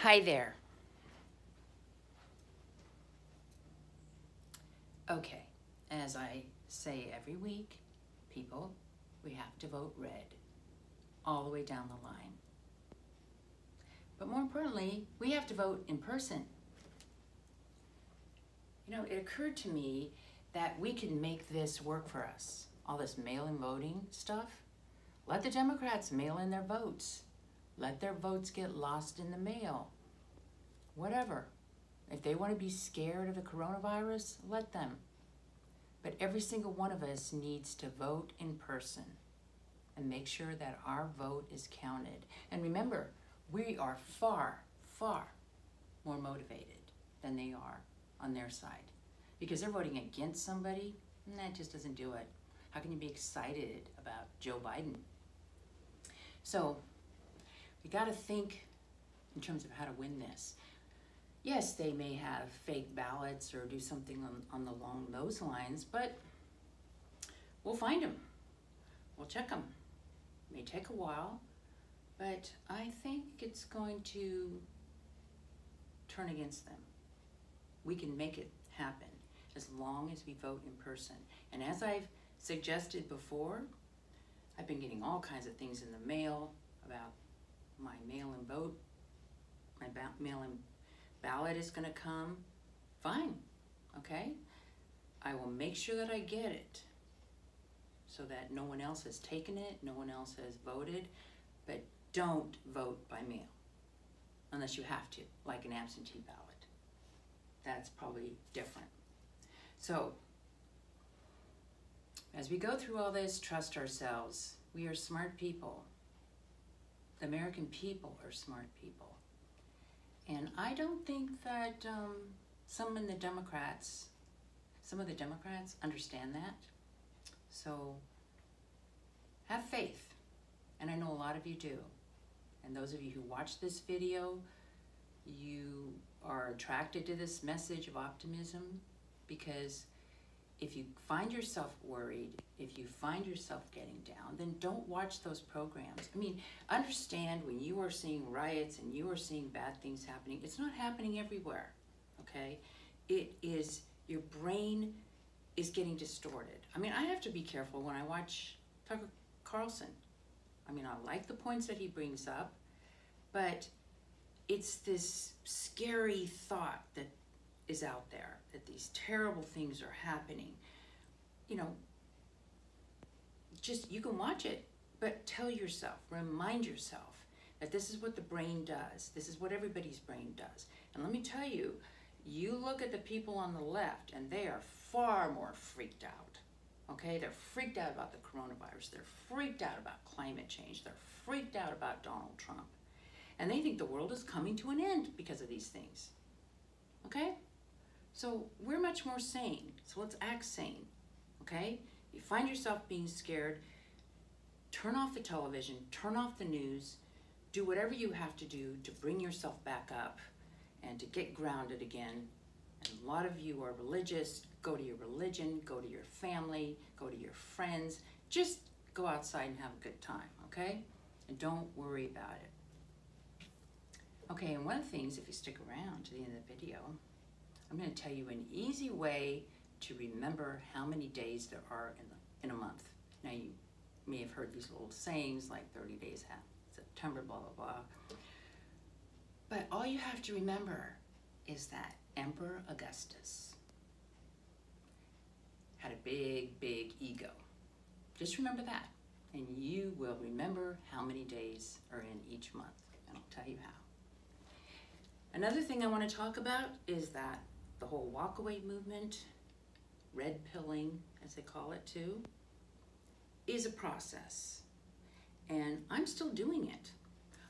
Hi there. Okay, as I say every week, people, we have to vote red all the way down the line. But more importantly, we have to vote in person. You know, it occurred to me that we can make this work for us. All this mail-in voting stuff. Let the Democrats mail in their votes. Let their votes get lost in the mail. Whatever. If they want to be scared of the coronavirus, let them. But every single one of us needs to vote in person and make sure that our vote is counted. And remember, we are far, far more motivated than they are on their side. Because they're voting against somebody, and that just doesn't do it. How can you be excited about Joe Biden? So, we got to think in terms of how to win this. Yes, they may have fake ballots or do something along those lines, but we'll find them. We'll check them. It may take a while, but I think it's going to turn against them. We can make it happen as long as we vote in person. And as I've suggested before, I've been getting all kinds of things in the mail about my mail-in vote, my mail-in ballot is going to come. Fine, okay? I will make sure that I get it so that no one else has taken it, no one else has voted, but don't vote by mail unless you have to, like an absentee ballot. That's probably different. So, as we go through all this, trust ourselves. We are smart people. The American people are smart people. And I don't think that some of the Democrats understand that. So have faith. And I know a lot of you do. And those of you who watch this video, you are attracted to this message of optimism, because if you find yourself worried, if you find yourself getting down, then don't watch those programs. I mean, understand when you are seeing riots and you are seeing bad things happening, it's not happening everywhere, okay? It is, your brain is getting distorted. I mean, I have to be careful when I watch Tucker Carlson. I mean, I like the points that he brings up, but it's this scary thought that is out there, that these terrible things are happening. You know, just, you can watch it, but tell yourself, remind yourself that this is what the brain does. This is what everybody's brain does. And let me tell you, you look at the people on the left and they are far more freaked out, okay? They're freaked out about the coronavirus. They're freaked out about climate change. They're freaked out about Donald Trump. And they think the world is coming to an end because of these things, okay? So we're much more sane, so let's act sane, okay? You find yourself being scared, turn off the television, turn off the news, do whatever you have to do to bring yourself back up and to get grounded again. And a lot of you are religious. Go to your religion, go to your family, go to your friends. Just go outside and have a good time, okay? And don't worry about it. Okay, and one of the things, if you stick around to the end of the video, I'm going to tell you an easy way to remember how many days there are in a month. Now, you may have heard these little sayings like 30 days half September, blah, blah, blah. But all you have to remember is that Emperor Augustus had a big, big ego. Just remember that, and you will remember how many days are in each month, and I'll tell you how. Another thing I want to talk about is that the whole walkaway movement, red pilling, as they call it too, is a process. And I'm still doing it.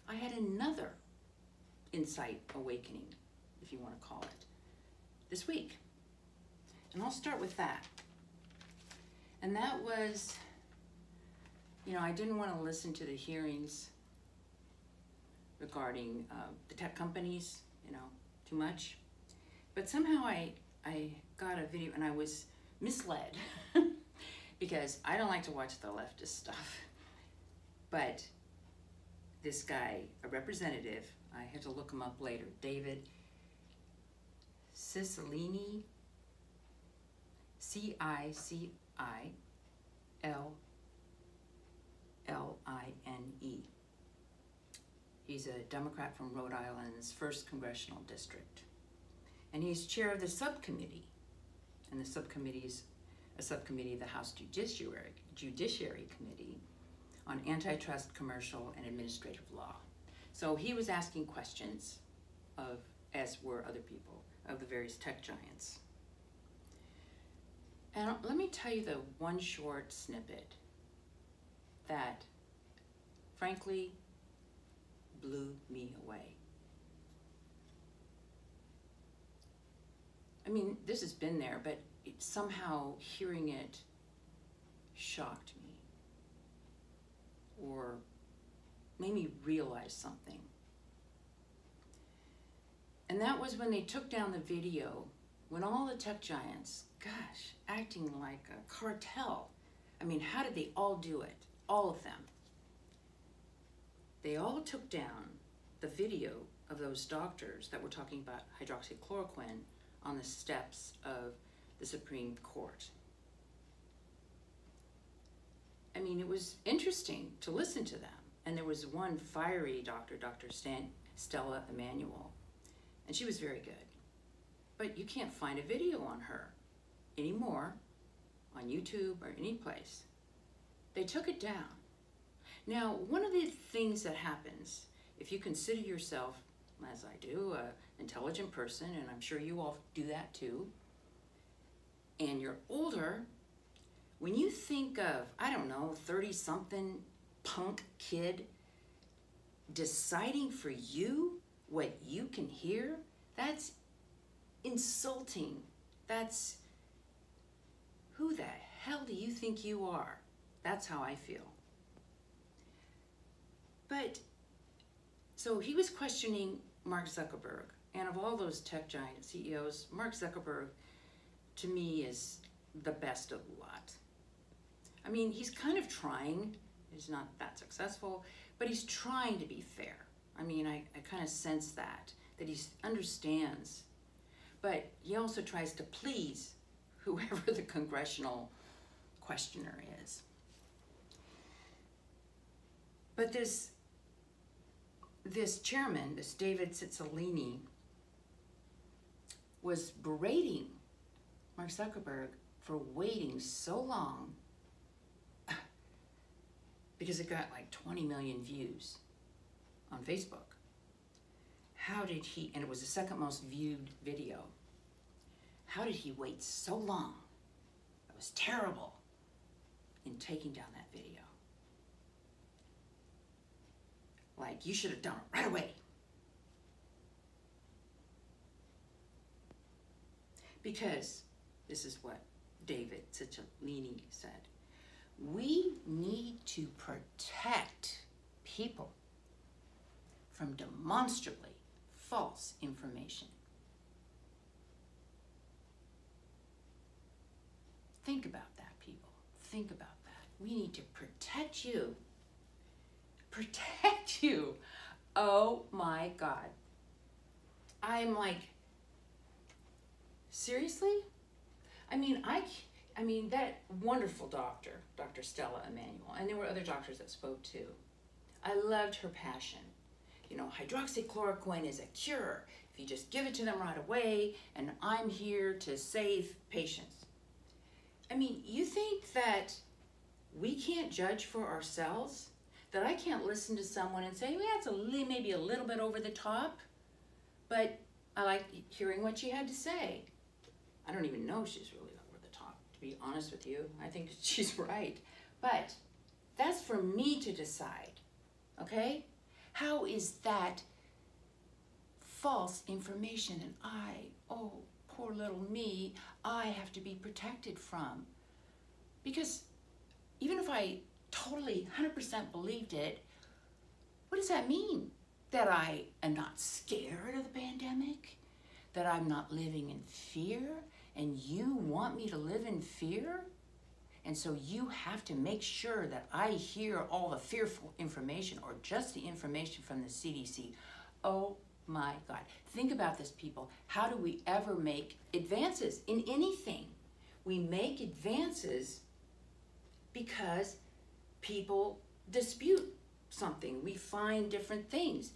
I had another insight awakening, if you want to call it, this week. And I'll start with that. And that was, you know, I didn't want to listen to the hearings regarding the tech companies, you know, too much. But somehow I got a video and I was misled because I don't like to watch the leftist stuff. But this guy, a representative, I had to look him up later, David Cicilline, Cicilline. He's a Democrat from Rhode Island's 1st Congressional District. And he's chair of the subcommittee. And the subcommittee is a subcommittee of the House Judiciary Committee on Antitrust, Commercial, and Administrative Law. So he was asking questions of, as were other people, of the various tech giants. And let me tell you the one short snippet that, frankly, blew me away. I mean, this has been there, but somehow hearing it shocked me or made me realize something. And that was when they took down the video, when all the tech giants, gosh, acting like a cartel. I mean, how did they all do it? All of them. They all took down the video of those doctors that were talking about hydroxychloroquine on the steps of the Supreme Court. I mean, it was interesting to listen to them. And there was one fiery doctor, Dr. Stella Immanuel, and she was very good. But you can't find a video on her anymore on YouTube or any place. They took it down. Now, one of the things that happens, if you consider yourself, as I do, an intelligent person, and I'm sure you all do that too, and you're older, when you think of, I don't know, 30-something punk kid deciding for you what you can hear, that's insulting. That's, who the hell do you think you are? That's how I feel. But, so he was questioning Mark Zuckerberg, and of all those tech giant CEOs, Mark Zuckerberg, to me, is the best of the lot. I mean, he's kind of trying. He's not that successful, but he's trying to be fair. I mean, I kind of sense that he understands. But he also tries to please whoever the congressional questioner is. But this chairman, this David Cicilline, was berating Mark Zuckerberg for waiting so long because it got like 20 million views on Facebook. How did he, and it was the second most viewed video, how did he wait so long? It was terrible in taking down that video. Like, you should have done it right away. Because, this is what David Cicilline said, we need to protect people from demonstrably false information. Think about that, people. Think about that. We need to protect you. Protect you. Oh my God. I'm like, seriously? I mean, that wonderful doctor, Dr. Stella Immanuel, and there were other doctors that spoke too. I loved her passion. You know, hydroxychloroquine is a cure if you just give it to them right away, and I'm here to save patients. I mean, you think that we can't judge for ourselves? That I can't listen to someone and say, well, that's maybe a little bit over the top, but I like hearing what she had to say. I don't even know if she's really over the top, to be honest with you. I think she's right. But that's for me to decide, okay? How is that false information and oh, poor little me, I have to be protected from? Because even if I totally 100% believed it, what does that mean? That I am not scared of the pandemic? That I'm not living in fear? And you want me to live in fear? And so you have to make sure that I hear all the fearful information or just the information from the CDC. Oh my God. Think about this, people. How do we ever make advances in anything? We make advances because people dispute something. We find different things.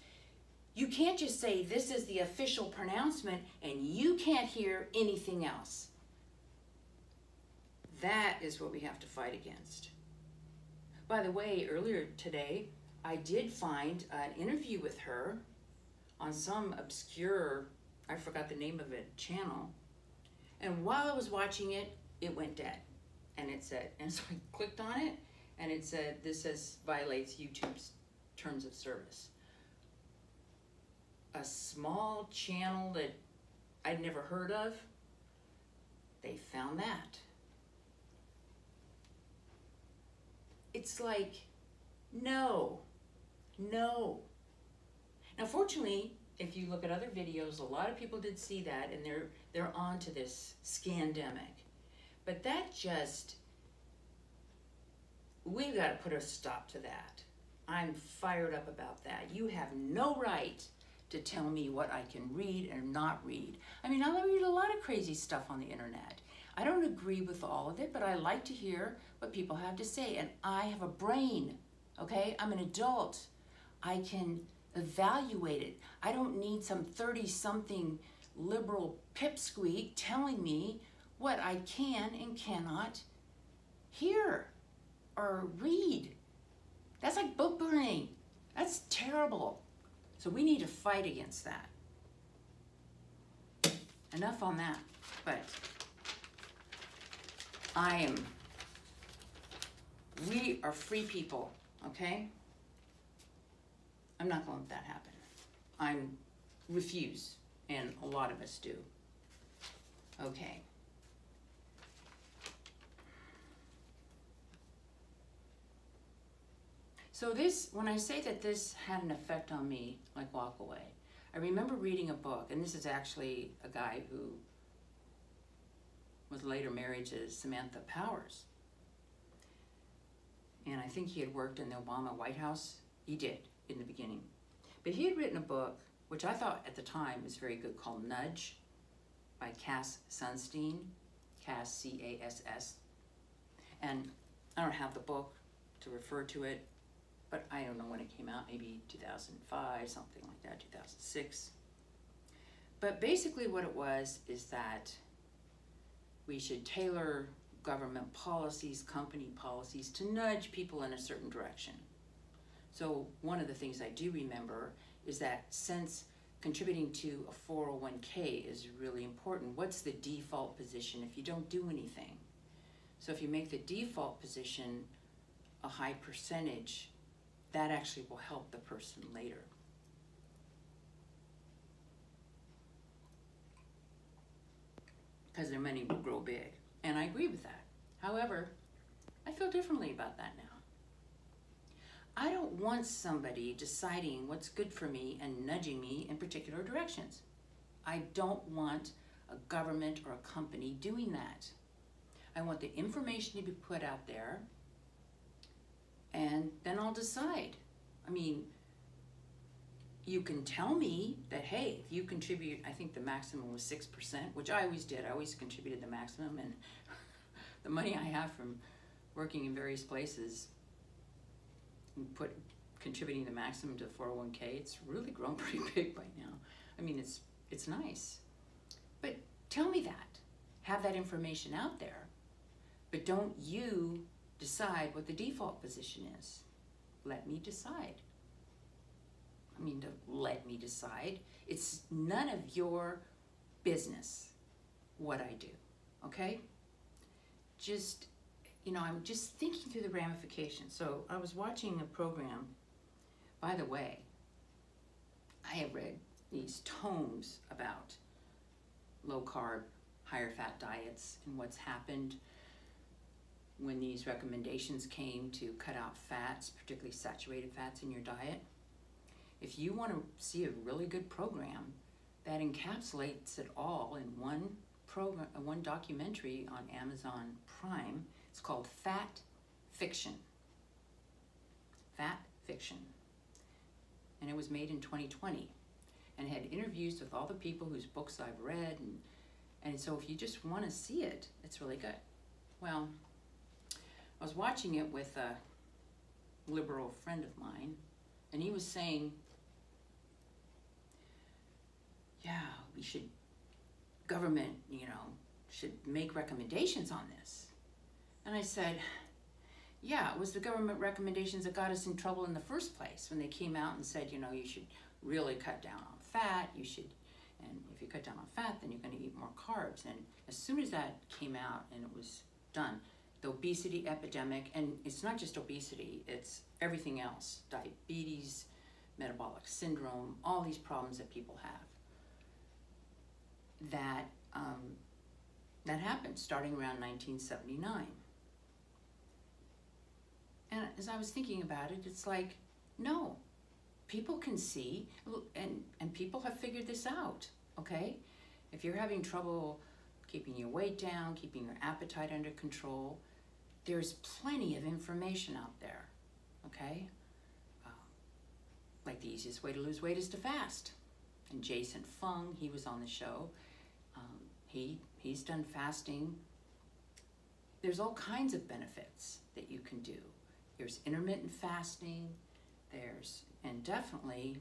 You can't just say this is the official pronouncement and you can't hear anything else. That is what we have to fight against. By the way, earlier today, I did find an interview with her on some obscure, I forgot the name of it, channel. And while I was watching it, it went dead. And it said, and so I clicked on it, and it said, this violates YouTube's terms of service. A small channel that I'd never heard of, they found that. It's like, no. Now, fortunately, if you look at other videos, a lot of people did see that, and they're onto this scandemic. But that just, we've got to put a stop to that. I'm fired up about that. You have no right to tell me what I can read or not read. I mean, I read a lot of crazy stuff on the internet. I don't agree with all of it, but I like to hear what people have to say. And I have a brain, okay? I'm an adult. I can evaluate it. I don't need some 30-something liberal pipsqueak telling me what I can and cannot hear or read. That's like book burning. That's terrible. So we need to fight against that. Enough on that. But we are free people, okay? I'm not gonna let that happen. I refuse, and a lot of us do. Okay. So this, when I say that this had an effect on me, like walk away, I remember reading a book, and this is actually a guy who was later married to Samantha Powers. And I think he had worked in the Obama White House. He did in the beginning. But he had written a book, which I thought at the time was very good, called Nudge by Cass Sunstein, Cass, C-A-S-S. And I don't have the book to refer to it, but I don't know when it came out, maybe 2005, something like that, 2006. But basically what it was is that we should tailor government policies, company policies, to nudge people in a certain direction. So one of the things I do remember is that since contributing to a 401k is really important, what's the default position if you don't do anything? So if you make the default position a high percentage, that actually will help the person later. Because their money will grow big. And I agree with that. However, I feel differently about that now. I don't want somebody deciding what's good for me and nudging me in particular directions. I don't want a government or a company doing that. I want the information to be put out there, and then I'll decide. I mean, you can tell me that, hey, if you contribute, I think the maximum was 6%, which I always did. I always contributed the maximum, and the money I have from working in various places and contributing the maximum to 401k, it's really grown pretty big by now. I mean, it's nice. But tell me that. Have that information out there. But don't you decide what the default position is. Let me decide. I mean, to let me decide. It's none of your business what I do, okay? Just, you know, I'm just thinking through the ramifications. So I was watching a program. By the way, I have read these tomes about low-carb, higher-fat diets and what's happened when these recommendations came to cut out fats, particularly saturated fats in your diet. If you want to see a really good program that encapsulates it all in one program, one documentary on Amazon Prime, It's called Fat Fiction. Fat Fiction. And it was made in 2020. And it had interviews with all the people whose books I've read. And so if you just want to see it, it's really good. Well, I was watching it with a liberal friend of mine, and he was saying, yeah, government, should make recommendations on this. And I said, yeah, it was the government recommendations that got us in trouble in the first place when they came out and said, you should really cut down on fat, and if you cut down on fat, then you're going to eat more carbs. And as soon as that came out and it was done, the obesity epidemic, and it's not just obesity, it's everything else, diabetes, metabolic syndrome, all these problems that people have, that happened starting around 1979. And as I was thinking about it, it's like, no, people can see, and people have figured this out, okay? If you're having trouble keeping your weight down, keeping your appetite under control, there's plenty of information out there, okay? Like the easiest way to lose weight is to fast. And Jason Fung, he was on the show. He's done fasting. There's all kinds of benefits that you can do. There's intermittent fasting, and definitely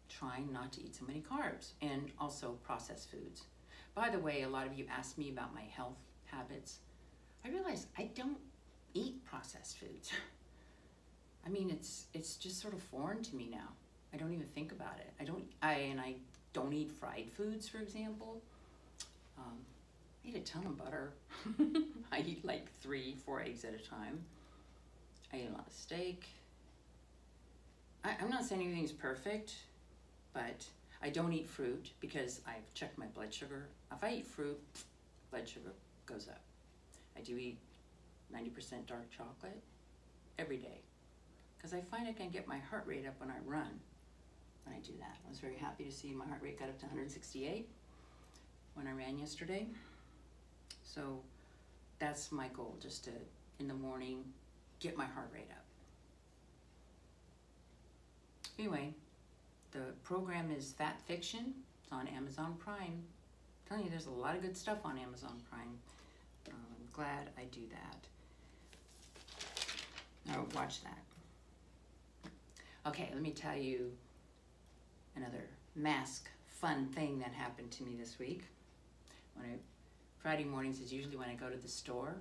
trying not to eat so many carbs, and also processed foods. By the way, a lot of you asked me about my health habits. I realized I don't eat processed foods. I mean, it's just sort of foreign to me now. I don't even think about it. I don't eat fried foods, for example. I eat a ton of butter. I eat like 3-4 eggs at a time. I eat a lot of steak. I'm not saying anything's perfect, but I don't eat fruit because I've checked my blood sugar. If I eat fruit, blood sugar goes up. I do eat 90% dark chocolate every day because I find I can get my heart rate up when I run when I do that. I was very happy to see my heart rate got up to 168 when I ran yesterday. So that's my goal, just to, in the morning, get my heart rate up. Anyway, the program is Fat Fiction. It's on Amazon Prime. I'm telling you, there's a lot of good stuff on Amazon Prime. I'm glad I do that. Now watch that. Okay, let me tell you another mask fun thing that happened to me this week. Friday mornings is usually when I go to the store.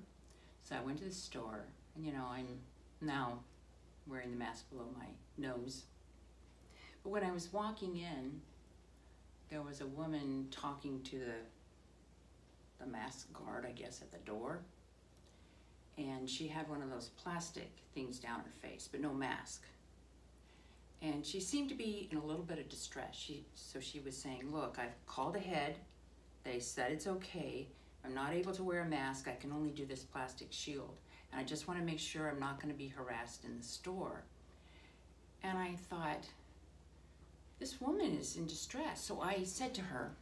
So I went to the store, and I'm now wearing the mask below my nose. But when I was walking in, there was a woman talking to the mask guard, I guess, at the door. And she had one of those plastic things down her face, but no mask. And she seemed to be in a little bit of distress. So she was saying, look, I've called ahead. They said it's okay. I'm not able to wear a mask. I can only do this plastic shield. And I just want to make sure I'm not going to be harassed in the store. And I thought, this woman is in distress. So I said to her,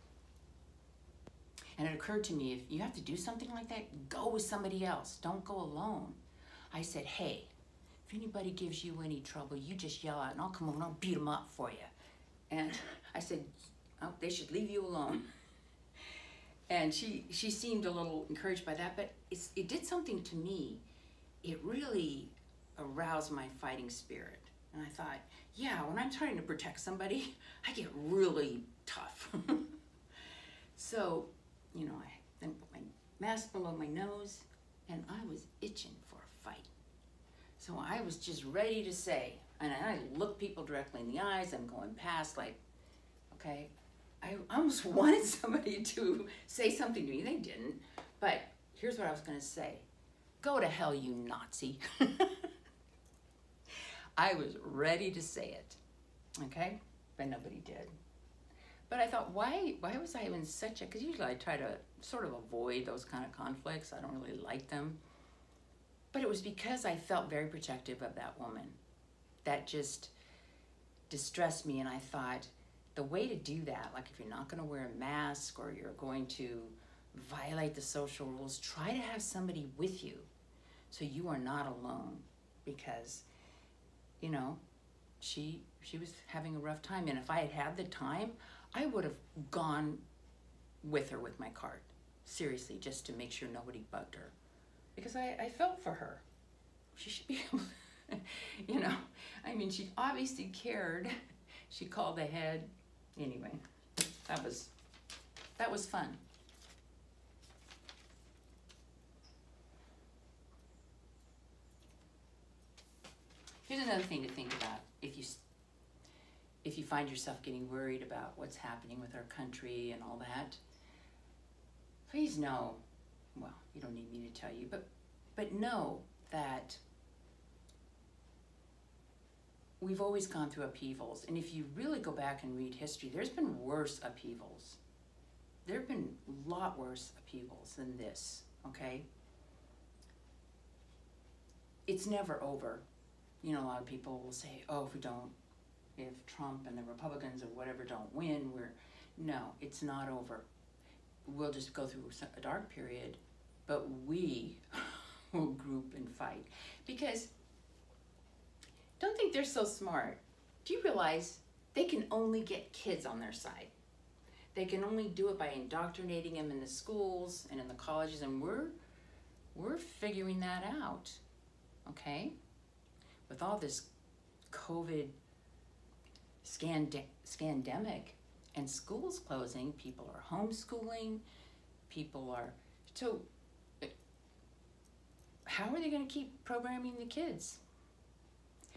and it occurred to me, if you have to do something like that, go with somebody else. Don't go alone. I said, hey, if anybody gives you any trouble, you just yell out and I'll come over and I'll beat them up for you. And I said, oh, they should leave you alone. And she seemed a little encouraged by that, but it did something to me. It really aroused my fighting spirit. And I thought, yeah, when I'm trying to protect somebody, I get really tough. So, I then put my mask below my nose, and I was itching for a fight. So I was just ready to say, and I look people directly in the eyes, I'm going past like, okay, I almost wanted somebody to say something to me. They didn't, but here's what I was gonna say. Go to hell, you Nazi. I was ready to say it, okay? But nobody did. But I thought, why was I in such a, because usually I try to sort of avoid those kind of conflicts. I don't really like them. But it was because I felt very protective of that woman. That just distressed me, and I thought, the way to do that, like if you're not gonna wear a mask or you're going to violate the social rules, try to have somebody with you so you are not alone, because, you know, she was having a rough time. And if I had had the time, I would have gone with her with my cart, seriously, just to make sure nobody bugged her, because I felt for her. She should be able to, you know, I mean, she obviously cared. She called ahead. Anyway, that was fun. Here's another thing to think about. If you find yourself getting worried about what's happening with our country and all that, please know, well, you don't need me to tell you, but know that we've always gone through upheavals. And if you really go back and read history, there's been worse upheavals. There have been a lot worse upheavals than this, okay? It's never over. You know, a lot of people will say, oh, if Trump and the Republicans or whatever don't win, no, it's not over. We'll just go through a dark period, but we will group and fight. Because don't think they're so smart. Do you realize they can only get kids on their side? They can only do it by indoctrinating them in the schools and in the colleges, and we're figuring that out, okay? With all this COVID scandemic and schools closing, people are homeschooling, so how are they going to keep programming the kids?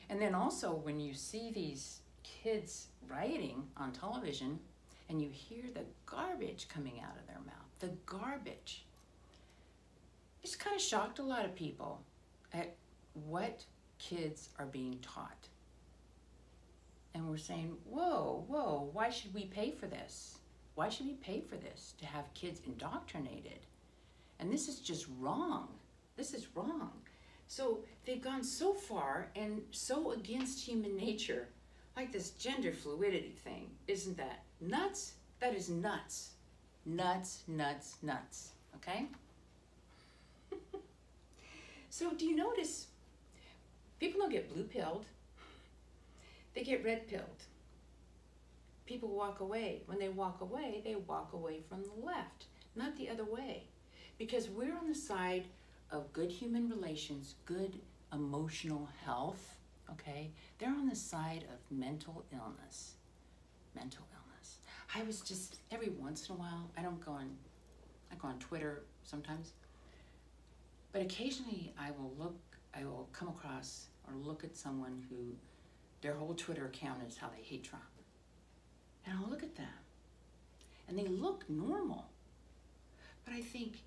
And then also, when you see these kids rioting on television and you hear the garbage coming out of their mouth, the garbage, it's kind of shocked a lot of people at what kids are being taught. And we're saying, whoa, why should we pay for this? Why should we pay for this, to have kids indoctrinated? And this is just wrong. This is wrong. So they've gone so far and so against human nature, like this gender fluidity thing. Isn't that nuts? That is nuts. Nuts, nuts, nuts. Okay? So do you notice people don't get blue-pilled? They get red-pilled. People walk away. When they walk away from the left, not the other way. Because we're on the side of good human relations, good emotional health, okay? They're on the side of mental illness. Mental illness. I was just, every once in a while, I go on Twitter sometimes, but occasionally I will come across or look at someone who, their whole Twitter account is how they hate Trump. And I'll look at them, and they look normal. But I think,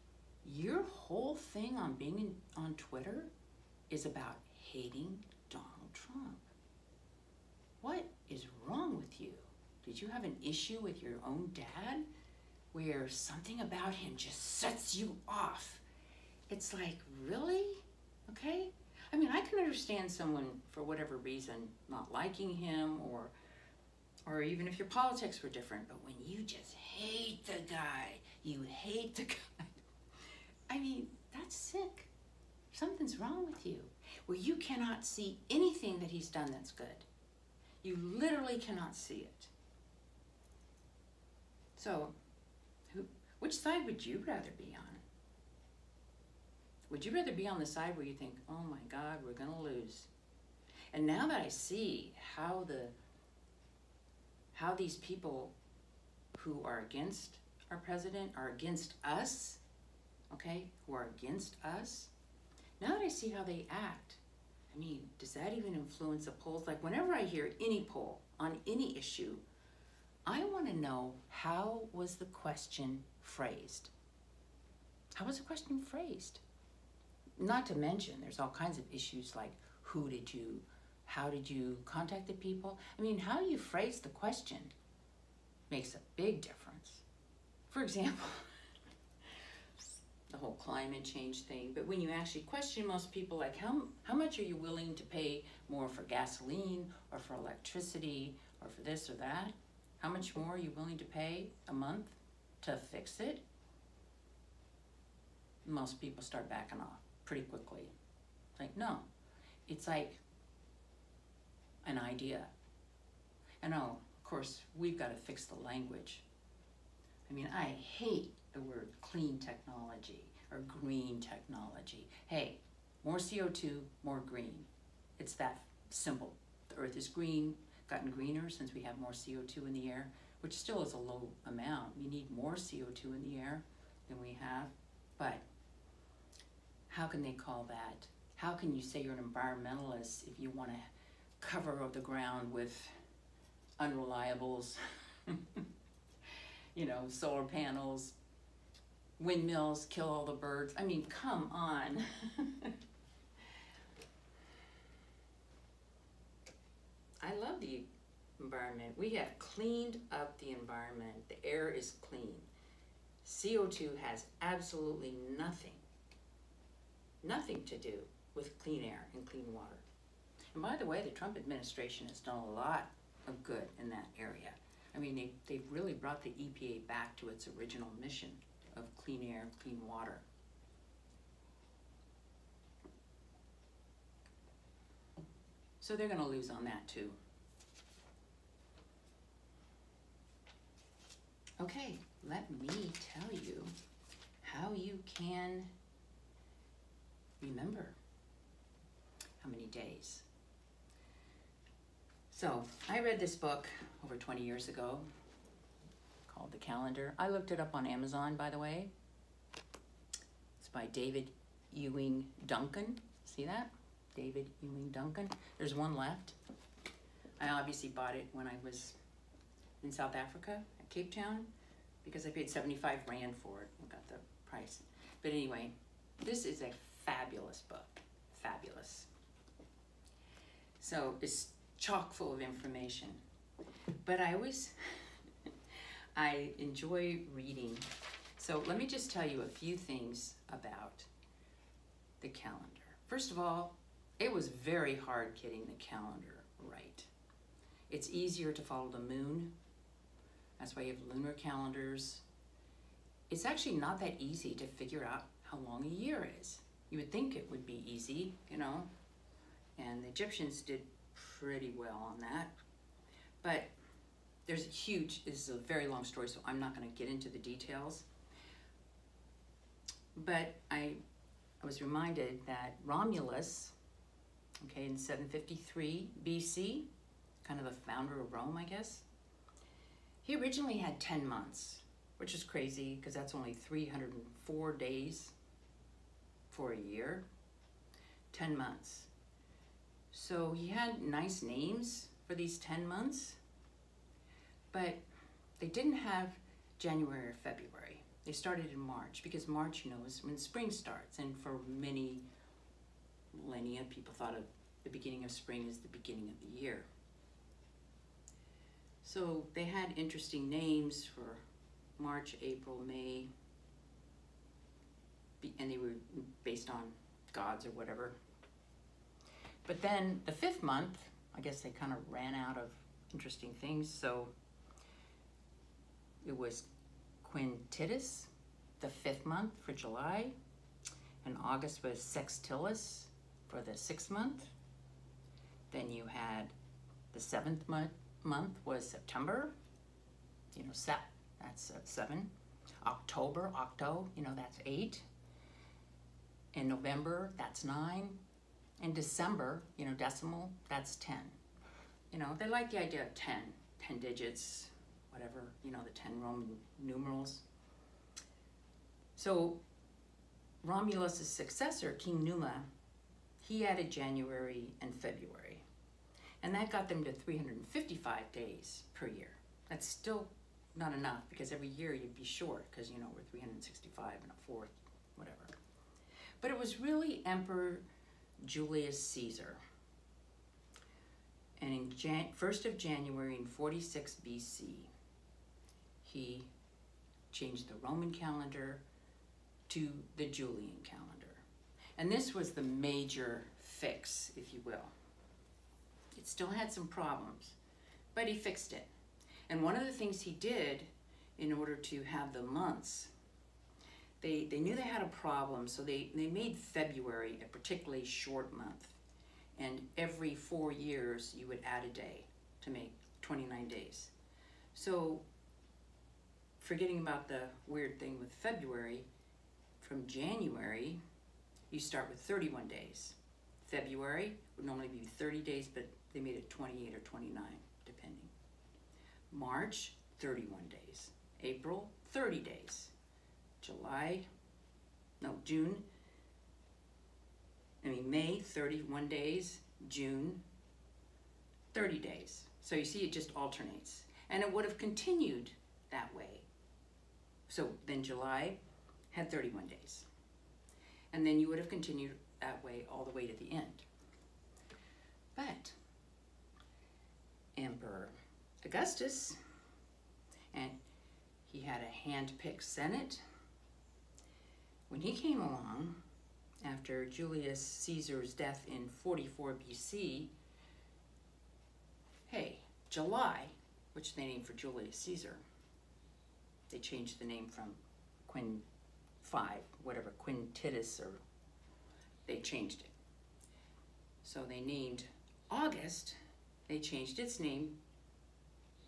your whole thing on being on Twitter is about hating Donald Trump. What is wrong with you? Did you have an issue with your own dad where something about him just sets you off? It's like, really? Okay? I mean, I can understand someone, for whatever reason, not liking him, or even if your politics were different, but when you just hate the guy, you hate the guy, I mean, that's sick. Something's wrong with you, where you cannot see anything that he's done that's good. You literally cannot see it. So, which side would you rather be on? Would you rather be on the side where you think, oh my God, we're gonna lose? And now that I see how these people who are against our president are against us, okay, who are against us, now that I see how they act, I mean, does that even influence the polls? Like, whenever I hear any poll on any issue, I want to know, how was the question phrased? How was the question phrased? Not to mention, there's all kinds of issues like, how did you contact the people? I mean, how you phrase the question makes a big difference. For example, the whole climate change thing, but when you actually question most people, like, how much are you willing to pay more for gasoline or for electricity or for this or that? How much more are you willing to pay a month to fix it? most people start backing off pretty quickly. It's like, no, it's like an idea. And oh, of course, we've got to fix the language. I mean, I hate the word clean technology or green technology. Hey, more CO2, more green. It's that simple. The earth is green, gotten greener since we have more CO2 in the air, which still is a low amount. We need more CO2 in the air than we have. But how can they call that? How can you say you're an environmentalist if you want to cover the ground with unreliables, you know, solar panels, windmills, kill all the birds? I mean, come on. I love the environment. We have cleaned up the environment. The air is clean. CO2 has absolutely nothing to do with clean air and clean water. And by the way, the Trump administration has done a lot of good in that area. I mean, they've really brought the EPA back to its original mission of clean air, clean water. So they're going to lose on that too. Okay, let me tell you how you can remember how many days. So I read this book over 20 years ago called The Calendar. I looked it up on Amazon, by the way. It's by David Ewing Duncan. See that? David Ewing Duncan. There's one left. I obviously bought it when I was in South Africa at Cape Town because I paid 75 Rand for it and got the price. But anyway, this is a fabulous book. Fabulous. So it's chock full of information. But I enjoy reading. So let me just tell you a few things about the calendar. First of all, it was very hard getting the calendar right. It's easier to follow the moon. That's why you have lunar calendars. It's actually not that easy to figure out how long a year is. You would think it would be easy, you know, and the Egyptians did pretty well on that. But this is a very long story, so I'm not going to get into the details. But I was reminded that Romulus, okay, in 753 BC, kind of the founder of Rome, I guess, he originally had 10 months, which is crazy because that's only 304 days for a year. 10 months. So he had nice names for these 10 months, but they didn't have January or February. They started in March because March, you know, is when spring starts. And for many millennia, people thought of the beginning of spring as the beginning of the year. So they had interesting names for March, April, May, and they were based on gods or whatever. But then the 5th month, I guess they kind of ran out of interesting things. So it was Quintilis, the 5th month for July, and August was Sextilis for the 6th month. Then you had the 7th month was September, you know, Sep, that's 7. October, Octo, you know, that's 8. In November, that's 9. In December, you know, decimal, that's 10. You know, they like the idea of 10 digits, whatever, you know, the 10 Roman numerals. So Romulus' successor, King Numa, he added January and February. And that got them to 355 days per year. That's still not enough because every year you'd be short because, you know, we're 365 and a fourth, whatever. But it was really Emperor Julius Caesar. And in 1st of January in 46 BC, he changed the Roman calendar to the Julian calendar. And this was the major fix, if you will. It still had some problems, but he fixed it. And one of the things he did in order to have the months they knew they had a problem, so they made February a particularly short month. And every 4 years, you would add a day to make 29 days. So, forgetting about the weird thing with February, from January, you start with 31 days. February would normally be 30 days, but they made it 28 or 29, depending. March, 31 days. April, 30 days. May, 31 days. June, 30 days. So you see, it just alternates. And it would have continued that way. So then July had 31 days. And then you would have continued that way all the way to the end. But Emperor Augustus, and he had a hand-picked Senate. When he came along, after Julius Caesar's death in 44 BC, hey, July, which they named for Julius Caesar, they changed the name from Quintitus, or they changed it. So they named August, they changed its name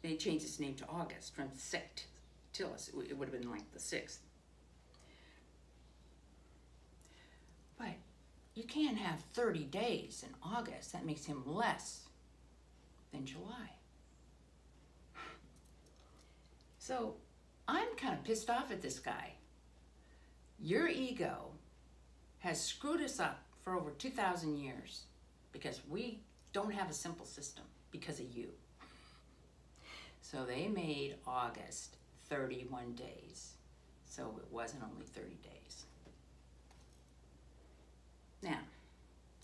to August from Sectilius. It would have been like the 6th. But you can't have 30 days in August. That makes him less than July. So I'm kind of pissed off at this guy. Your ego has screwed us up for over 2,000 years because we don't have a simple system because of you. So they made August 31 days. So it wasn't only 30 days. Now,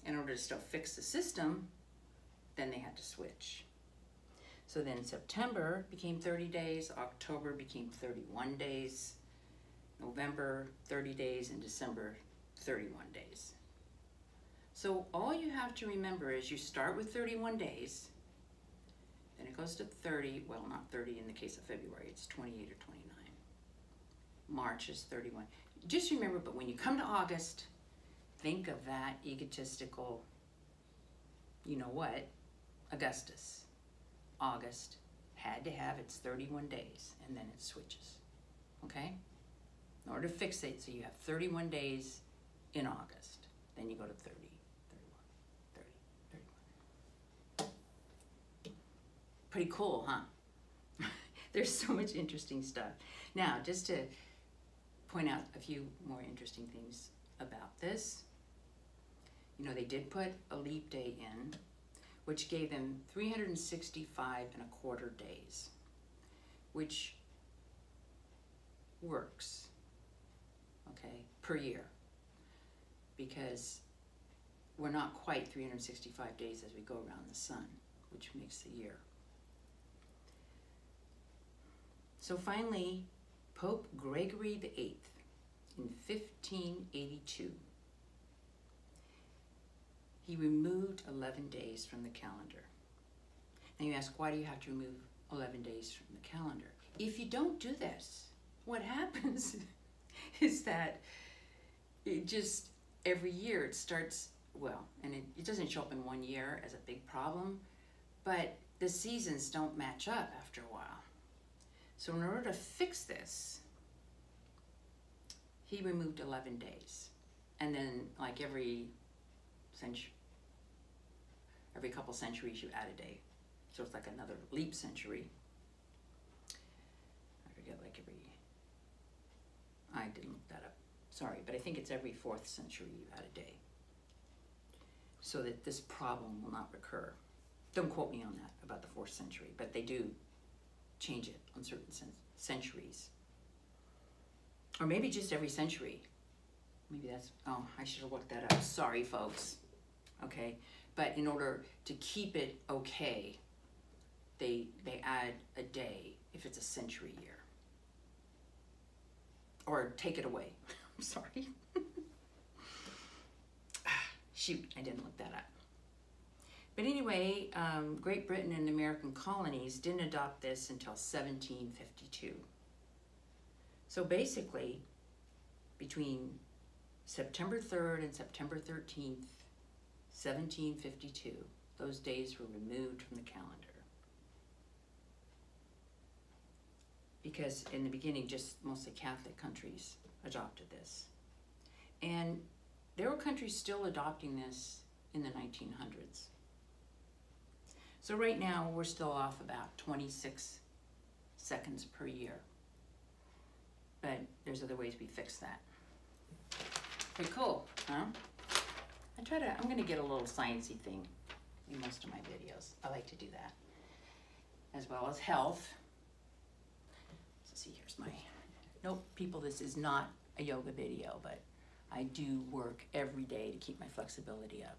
in order to still fix the system, then they had to switch. So then September became 30 days, October became 31 days, November 30 days, and December 31 days. So all you have to remember is you start with 31 days, then it goes to 30, well, not 30 in the case of February, it's 28 or 29. March is 31. Just remember, but when you come to August, think of that egotistical, you know what, Augustus. August had to have its 31 days, and then it switches, okay? In order to fix it, so you have 31 days in August. Then you go to 30, 31, 30, 31. Pretty cool, huh? There's so much interesting stuff. Now, just to point out a few more interesting things about this. You know, they did put a leap day in, which gave them 365 and a quarter days, which works, okay, per year, because we're not quite 365 days as we go around the sun, which makes the year. So finally, Pope Gregory VIII in 1582, he removed 11 days from the calendar. And you ask, why do you have to remove 11 days from the calendar? If you don't do this, what happens is that it just, every year it starts, well, and it doesn't show up in 1 year as a big problem, but the seasons don't match up after a while. So in order to fix this, he removed 11 days. And then, like every couple centuries, you add a day. So it's like another leap century. I forget, like I didn't look that up. Sorry, but I think it's every 4th century you add a day, so that this problem will not recur. Don't quote me on that, about the 4th century, but they do change it on certain centuries. Or maybe just every century. Maybe that's, oh, I should have looked that up. Sorry, folks. Okay, but in order to keep it okay, they add a day if it's a century year. Or take it away. I'm sorry. Shoot, I didn't look that up. But anyway, Great Britain and the American colonies didn't adopt this until 1752. So basically, between September 3rd and September 13th, 1752. Those days were removed from the calendar. Because in the beginning, just mostly Catholic countries adopted this. And there were countries still adopting this in the 1900s. So right now, we're still off about 26 seconds per year. But there's other ways we fix that. Pretty cool, huh? I'm gonna get a little sciencey thing in most of my videos. I like to do that. As well as health. So see, here's my, nope, people, this is not a yoga video, but I do work every day to keep my flexibility up.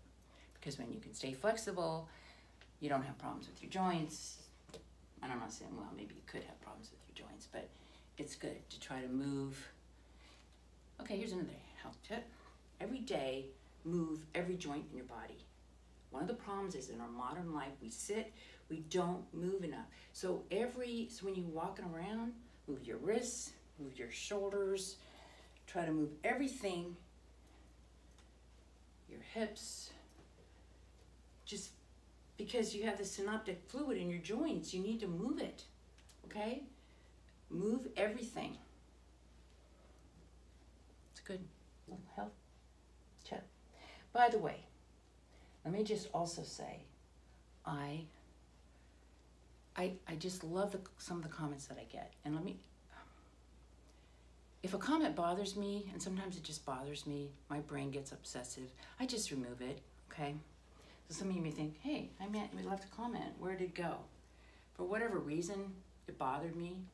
Because when you can stay flexible, you don't have problems with your joints. And I'm not saying, well, maybe you could have problems with your joints, but it's good to try to move. Okay, here's another health tip. Every day, move every joint in your body. One of the problems is in our modern life, we sit, we don't move enough. So when you're walking around, move your wrists, move your shoulders, try to move everything, your hips, just because you have the synaptic fluid in your joints, you need to move it, okay? Move everything. It's good little health tip. By the way, let me just also say, I just love some of the comments that I get. And if a comment bothers me, and sometimes it just bothers me, my brain gets obsessive, I just remove it, okay? So some of you may think, hey, we left a comment, where did it go? For whatever reason, it bothered me.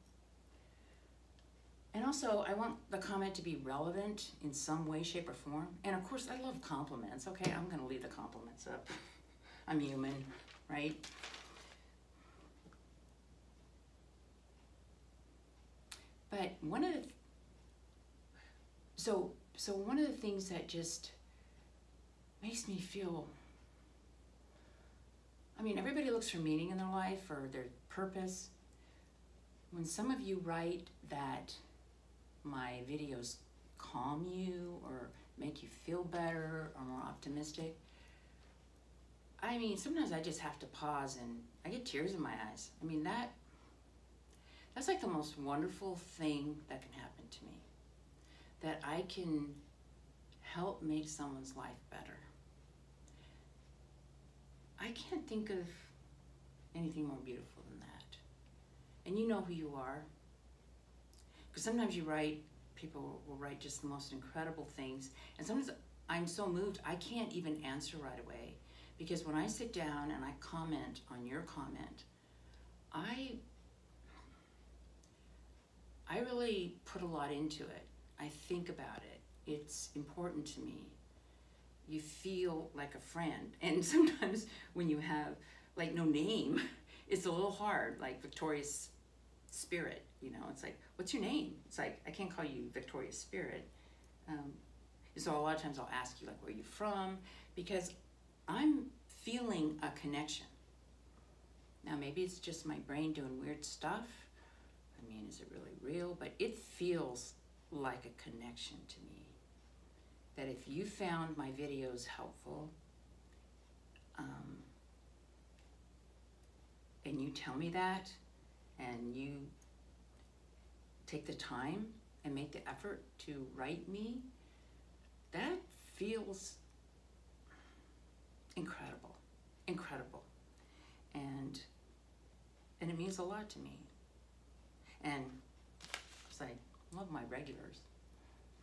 And also, I want the comment to be relevant in some way, shape, or form. And of course, I love compliments, okay? I'm gonna leave the compliments up. I'm human, right? But one of the things that just makes me feel, everybody looks for meaning in their life or their purpose. When some of you write that my videos calm you or make you feel better or more optimistic, sometimes I just have to pause and I get tears in my eyes. That's like the most wonderful thing that can happen to me. That I can help make someone's life better. I can't think of anything more beautiful than that. And you know who you are. Because sometimes people will write just the most incredible things. And sometimes I'm so moved, I can't even answer right away. Because when I sit down and I comment on your comment, I really put a lot into it. I think about it. It's important to me. You feel like a friend. And sometimes when you have no name, it's a little hard, like Victoria's Spirit, it's like, what's your name? It's like, I can't call you Victoria's Spirit. So a lot of times I'll ask you where you're from, because I'm feeling a connection. Now maybe it's just my brain doing weird stuff. Is it really real? But it feels like a connection to me. That if you found my videos helpful, and you tell me that, and you take the time and make the effort to write me, that feels incredible, incredible. And it means a lot to me. And I love my regulars.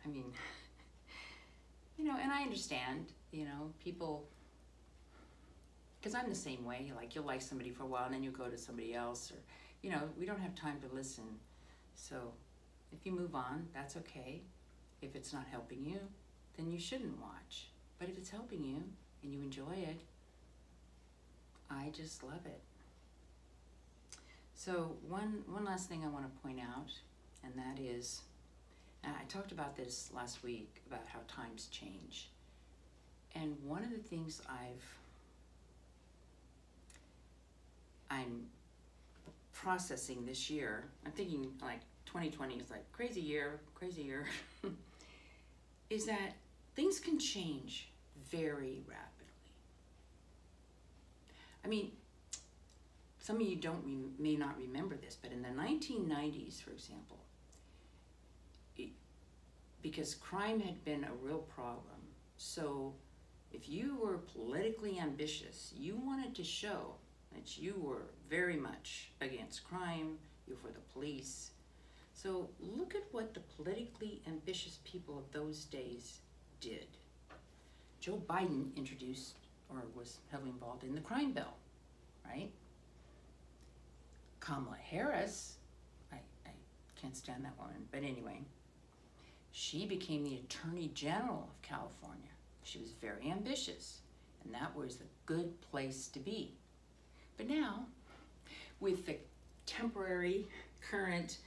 And I understand, people, because I'm the same way, you'll like somebody for a while and then you go to somebody else, or, we don't have time to listen. So if you move on, that's okay. If it's not helping you, then you shouldn't watch. But if it's helping you and you enjoy it, I just love it. So one last thing I want to point out, and that is, I talked about this last week, about how times change. And one of the things I'm processing this year, I'm thinking 2020 is crazy year, is that things can change very rapidly. I mean, some of you may not remember this, but in the 1990s, for example, because crime had been a real problem, so if you were politically ambitious, you wanted to show that you were very much against crime, you were for the police. So look at what the politically ambitious people of those days did. Joe Biden introduced, or was heavily involved in, the crime bill, right? Kamala Harris, I can't stand that woman, but anyway, she became the Attorney General of California. She was very ambitious, and that was a good place to be. But now, with the temporary current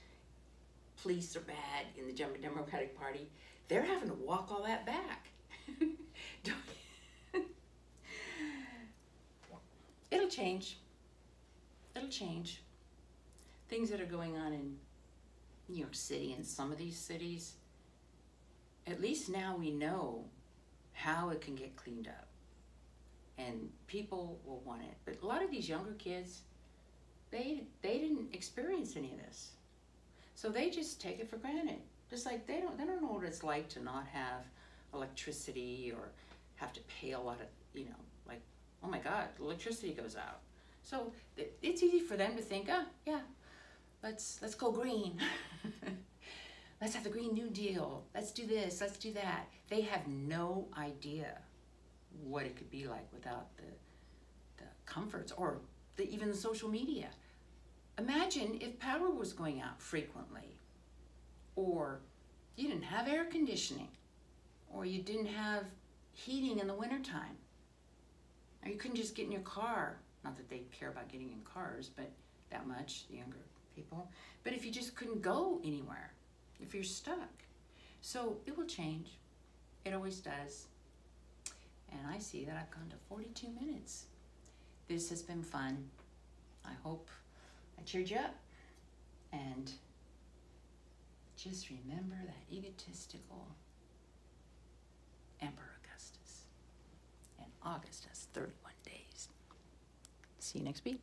police are bad in the Democratic Party, they're having to walk all that back. It'll change. It'll change. Things that are going on in New York City and some of these cities, at least now we know how it can get cleaned up. And people will want it. But a lot of these younger kids, they didn't experience any of this. So they just take it for granted. Just like they don't know what it's like to not have electricity or have to pay a lot of, like, oh my God, electricity goes out. So it's easy for them to think, yeah, let's go green. Let's have the Green New Deal. Let's do this, let's do that. They have no idea what it could be like without the comforts or even the social media. Imagine if power was going out frequently, or you didn't have air conditioning, or you didn't have heating in the wintertime, or you couldn't just get in your car. Not that they care about getting in cars, but that much, the younger people. But if you just couldn't go anywhere, if you're stuck. So it will change. It always does. And I see that I've gone to 42 minutes. This has been fun. I hope I cheered you up. And just remember that egotistical Emperor Augustus. And August has 31 days. See you next week.